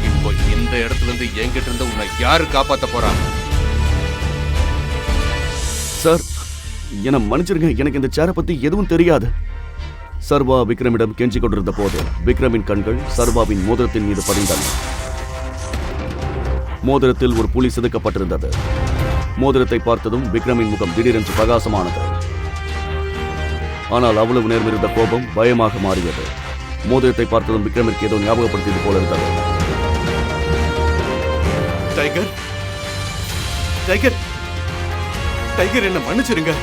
Speaker 2: இப்போ இந்த இடத்துல இருந்து என்கிட்ட இருந்து உன்னை யாரு காப்பாத்த போறாங்க?
Speaker 1: சார், என்ன மன்னிச்சிருங்க, எனக்கு இந்த சேரை பத்தி எதுவும் தெரியாது. சர்வா விக்ரமிடம் கெஞ்சி கொண்டிருந்த போது விக்ரமின் கண்கள் சர்வாவின் மோதிரத்தின் மீது படிந்தன. மோதிரத்தில் ஒரு புலி செதுக்கப்பட்டிருந்தது. மோதிரத்தை பார்த்ததும் விக்ரமின் முகம் திடீரென்று பிரகாசமானது. ஆனால் அவ்வளவு நேரம் இருந்த கோபம் பயமாக மாறியது. மோதிரத்தை பார்த்ததும் விக்ரமிற்கு ஏதோ ஞாபகப்படுத்தியது போல இருந்தது.
Speaker 2: டைகர், டைகர், டைகர், என்ன மன்னிச்சிருங்க.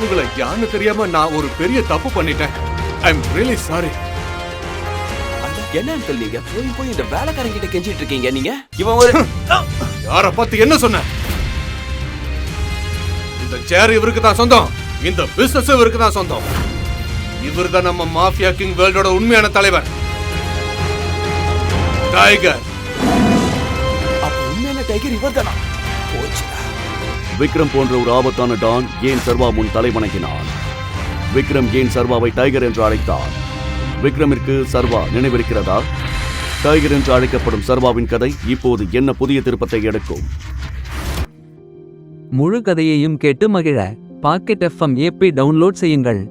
Speaker 2: உங்களை யாருன்னு தெரியாம நான் ஒரு பெரிய தப்பு பண்ணிட்டேன். I am really sorry.
Speaker 6: என்ன அங்கிள் நீங்க போய் இந்த வேலைக்காரங்கிட்ட கெஞ்சிட்டு இருக்கீங்க? நீங்க இவன் ஒரு
Speaker 2: யார பார்த்து என்ன சொன்ன? இந்த சேர் இவருக்கு தான் சொந்தம். இந்த பிசினஸ் இவருக்கு தான் சொந்தம். இவர் தான் நம்ம மாஃபியா கிங் வேர்ல்டோட உண்மையான தலைவர், டைகர்.
Speaker 6: அப்ப உண்மையான டைகர் இவர்தானா? போச்சுடா.
Speaker 1: விக்ரம் போன்ற ஒரு ஆபத்தான டான் ஏன் சர்வா முன் தலை வணங்கினான்? விக்ரம் ஏன் சர்வாவை டைகர் என்று அழைத்தார்? விக்ரமிற்கு சர்வா நினைவிருக்கிறதா? டைகர் என்று அழைக்கப்படும் சர்வாவின் கதை இப்போது என்ன புதிய திருப்பத்தை எடுக்கும்?
Speaker 9: முழு கதையையும் கேட்டு மகிழ பாக்கெட் FM ஆப்பை டவுன்லோட் செய்யுங்கள்.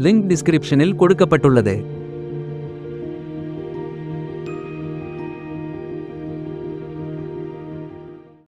Speaker 9: லிங்க் டிஸ்கிரிப்ஷனில் கொடுக்கப்பட்டுள்ளது.